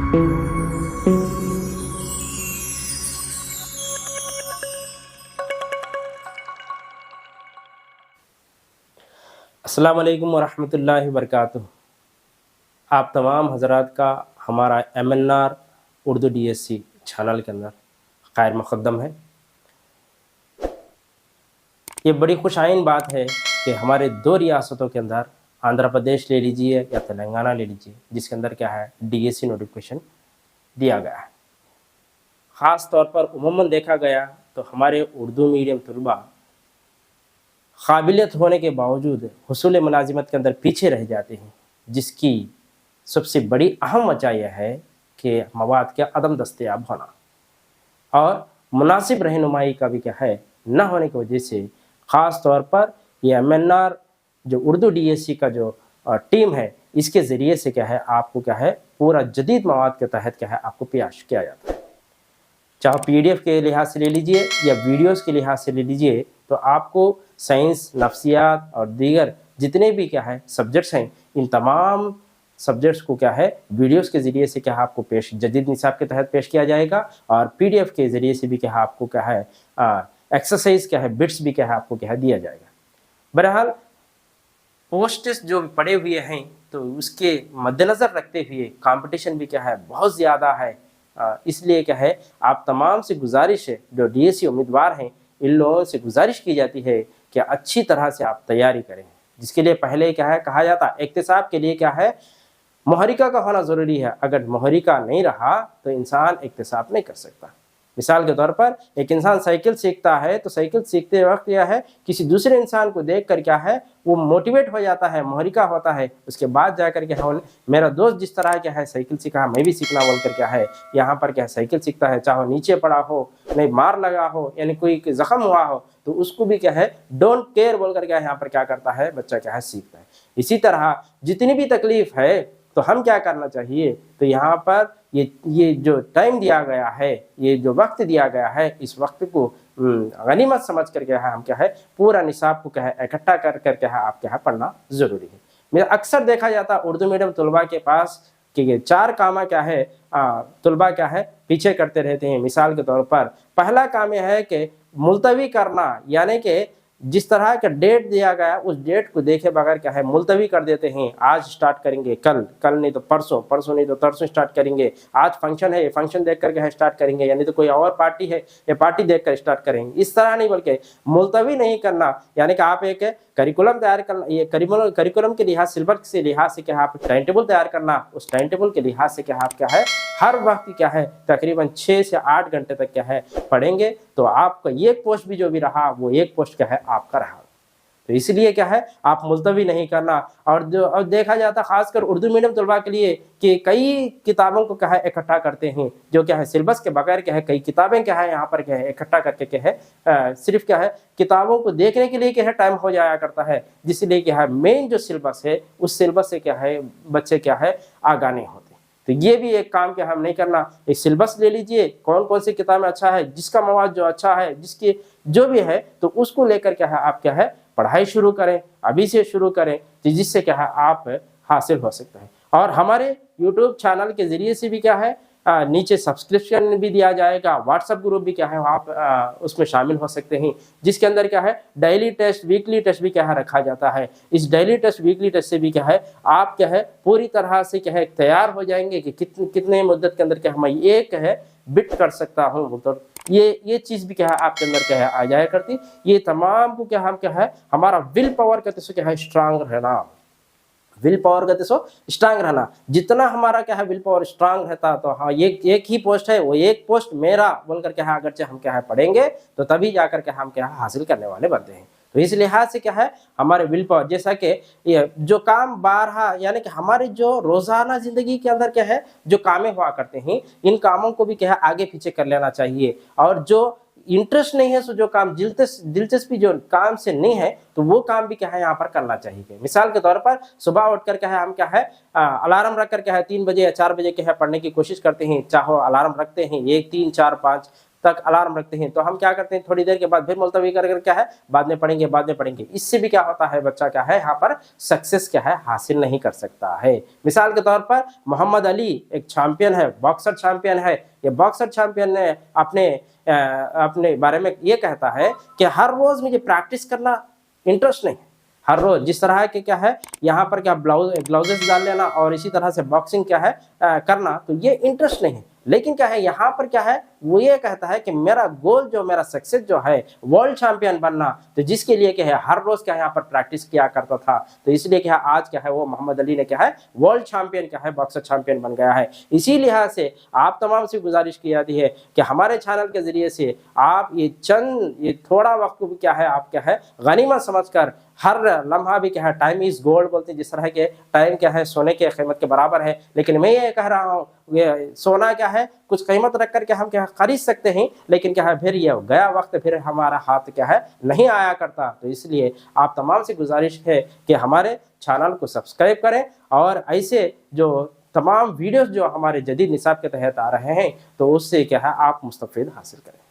अस्सलाम वालेकुम वरहमतुल्लाहि वबरकातुहू। आप तमाम हज़रात का हमारा MNR उर्दू DSC चैनल के अंदर खैर मुक़द्दम है। ये बड़ी खुशाइन बात है कि हमारे दो रियासतों के अंदर, आंध्र प्रदेश ले लीजिए या तेलंगाना ले लीजिए, जिसके अंदर क्या है DSC नोटिफिकेशन दिया गया है। ख़ास तौर पर उमूमन देखा गया तो हमारे उर्दू मीडियम तलबा काबिलियत होने के बावजूद हुसूल मुलाजिमत के अंदर पीछे रह जाते हैं, जिसकी सबसे बड़ी अहम वजह यह है कि मवाद के अदम दस्तयाब होना और मुनासिब रहनुमाई का भी क्या है न होने की वजह से, ख़ास तौर पर ये MNR जो उर्दू DSC का जो टीम है, इसके ज़रिए से क्या है आपको क्या है पूरा जदीद मवाद के तहत क्या है आपको पेश किया जाता है। चाहे PDF के लिहाज से ले लीजिए या वीडियोज़ के लिहाज से ले लीजिए, तो आपको साइंस, नफ्सियात और दीगर जितने भी क्या है सब्जेक्ट्स हैं, इन तमाम सब्जेक्ट्स को क्या है वीडियोज़ के ज़रिए से क्या है आपको पेश जदीद निसाब के तहत पेश किया जाएगा और PDF के ज़रिए से भी क्या है आपको क्या है एक्सरसाइज क्या है बिट्स भी क्या है आपको क्या है दिया जाएगा। बहरहाल पोस्ट्स जो पड़े हुए हैं तो उसके मद्देनज़र रखते हुए कंपटीशन भी क्या है बहुत ज़्यादा है, इसलिए क्या है आप तमाम से गुजारिश है जो DSC उम्मीदवार हैं, इन लोगों से गुजारिश की जाती है कि अच्छी तरह से आप तैयारी करें, जिसके लिए पहले क्या है कहा जाता है इख्तिसाब के लिए क्या है मुहरिका का होना ज़रूरी है। अगर मुहरिका नहीं रहा तो इंसान इख्तिसाब नहीं कर सकता। मिसाल के तौर पर एक इंसान साइकिल सीखता है तो साइकिल सीखते वक्त क्या है किसी दूसरे इंसान को देख कर क्या है वो मोटिवेट हो जाता है, मुहरिका होता है, उसके बाद जाकर क्या है मेरा दोस्त जिस तरह क्या है साइकिल सीखा मैं भी सीखना बोल कर क्या है यहाँ पर क्या है साइकिल सीखता है, चाहे नीचे पड़ा हो, नहीं मार लगा हो, यानी कोई ज़ख्म हुआ हो तो उसको भी क्या है डोंट केयर बोल कर क्या है यहाँ पर क्या करता है बच्चा क्या है सीखता है। इसी तरह जितनी भी तकलीफ़ है तो हम क्या करना चाहिए, तो यहाँ पर ये जो टाइम दिया गया है, ये जो वक्त दिया गया है, इस वक्त को गनीमत समझ कर क्या है हम क्या है पूरा निसाब को क्या है इकट्ठा कर कर क्या है आप क्या है पढ़ना ज़रूरी है। मेरा अक्सर देखा जाता उर्दू मीडियम तलबा के पास कि ये चार काम क्या है तलबा क्या है पीछे करते रहते हैं। मिसाल के तौर पर पहला काम यह है कि मुलतवी करना, यानी कि जिस तरह का डेट दिया गया उस डेट को देखे बगैर क्या है मुलतवी कर देते हैं। आज स्टार्ट करेंगे, कल नहीं तो परसों, परसों नहीं तो तरसों स्टार्ट करेंगे, आज फंक्शन है, फंक्शन देख कर क्या है स्टार्ट करेंगे, यानी तो कोई और पार्टी है ये पार्टी देख कर स्टार्ट करेंगे। इस तरह नहीं बल्कि मुलतवी नहीं करना, यानी कि आप एक करिकुलम तैयार करना, ये करिकुलम के लिहाज सिलेबस के लिहाज से क्या है आप टाइम टेबल तैयार करना, उस टाइम टेबल के लिहाज से क्या है आप क्या है हर वक्त क्या है तकरीबन 6 से 8 घंटे तक क्या है पढ़ेंगे, तो आपका एक पोस्ट भी जो भी रहा वो एक पोस्ट क्या है आपका रहा। तो इसलिए क्या है आप मुलतवी नहीं करना। और जो अब देखा जाता खासकर उर्दू मीडियम तलबा के लिए कि कई किताबों को क्या है इकट्ठा करते हैं, जो क्या है सिलेबस के बगैर क्या है कई किताबें क्या है यहाँ पर क्या है इकट्ठा करके क्या है सिर्फ क्या है किताबों को देखने के लिए क्या है टाइम हो जाया करता है, जिसलिए क्या है मेन जो सिलेबस है उस सिलेबस से क्या है बच्चे क्या है आगा नहीं होते। तो ये भी एक काम क्या हम नहीं करना, एक सिलेबस ले लीजिए कौन कौन सी किताबें अच्छा है, जिसका मवाद जो अच्छा है जिसकी जो भी है तो उसको लेकर क्या है आप क्या है पढ़ाई शुरू करें, अभी से शुरू करें, जिससे क्या है आप हासिल हो सकता है। और हमारे YouTube चैनल के ज़रिए से भी क्या है नीचे सब्सक्रिप्शन भी दिया जाएगा, व्हाट्सएप ग्रुप भी क्या है आप उसमें शामिल हो सकते हैं, जिसके अंदर क्या है डेली टेस्ट वीकली टेस्ट भी क्या है रखा जाता है। इस डेली टेस्ट वीकली टेस्ट से भी क्या है आप क्या है पूरी तरह से क्या है तैयार हो जाएंगे कि कितने मुद्दत के अंदर क्या मैं ये क्या है बिट कर सकता हूँ, मतलब ये चीज़ भी क्या है आपके अंदर क्या है आ जाया करती। ये तमाम को क्या हम क्या है हमारा विल पावर कहते सो क्या है स्ट्रांग रहना, विल पावर कहते सो स्ट्रांग रहना। जितना हमारा क्या है विल पावर स्ट्रांग रहता तो हाँ ये एक ही पोस्ट है वो एक पोस्ट मेरा बोलकर क्या है अगरचे हम क्या है पढ़ेंगे तो तभी जाकर के हम क्या है हासिल करने वाले बनते हैं। तो इस लिहाज से क्या है हमारे विल पावर, जैसा कि ये जो काम बारहा यानी कि हमारे जो रोज़ाना ज़िंदगी के अंदर क्या है जो कामें हुआ करते हैं इन कामों को भी क्या है आगे पीछे कर लेना चाहिए। और जो इंटरेस्ट नहीं है सो जो काम दिलचस्पी जो काम से नहीं है तो वो काम भी क्या है यहाँ पर करना चाहिए। मिसाल के तौर पर सुबह उठकर क्या है हम क्या है अलार्म रख कर क्या है 3 बजे या 4 बजे क्या है पढ़ने की कोशिश करते हैं, चाहे अलार्म रखते हैं 1, 3, 4, 5 तक अलार्म रखते हैं, तो हम क्या करते हैं थोड़ी देर के बाद फिर मुलतवी कर क्या है बाद में पढ़ेंगे। इससे भी क्या होता है बच्चा क्या है यहाँ पर सक्सेस क्या है हासिल नहीं कर सकता है। मिसाल के तौर पर मोहम्मद अली एक चैंपियन है, बॉक्सर चैंपियन है। ये बॉक्सर चैंपियन ने अपने बारे में ये कहता है कि हर रोज मुझे प्रैक्टिस करना इंटरेस्ट नहीं है, हर रोज जिस तरह के क्या है यहाँ पर क्या ग्लव्जेस डाल लेना और इसी तरह से बॉक्सिंग क्या है करना, तो ये इंटरेस्ट नहीं है। लेकिन क्या है यहाँ पर क्या है वो ये कहता है कि मेरा गोल जो मेरा सक्सेस जो है वर्ल्ड चैंपियन बनना, तो जिसके लिए क्या है हर रोज क्या यहाँ पर प्रैक्टिस किया करता था। तो इसलिए क्या है आज क्या है वो मोहम्मद अली ने क्या है वर्ल्ड चैंपियन क्या है बॉक्सर चैंपियन बन गया है। इसी लिहाज से आप तमाम से गुजारिश की जाती है कि हमारे चैनल के जरिए से आप ये थोड़ा वक्त भी क्या है आप क्या है गनीमत समझकर हर लम्हा भी क्या है टाइम इज गोल्ड बोलते हैं, जिस तरह के टाइम क्या है सोने के कीमत के बराबर है। लेकिन मैं ये कह रहा हूँ ये सोना क्या है कुछ कीमत रख कर के हम क्या खरीद सकते हैं, लेकिन क्या है फिर ये गया वक्त फिर हमारा हाथ क्या है नहीं आया करता। तो इसलिए आप तमाम से गुजारिश है कि हमारे चैनल को सब्सक्राइब करें और ऐसे जो तमाम वीडियोस जो हमारे जदीद निसाब के तहत आ रहे हैं तो उससे क्या है आप मुस्तफ़ीद हासिल करें।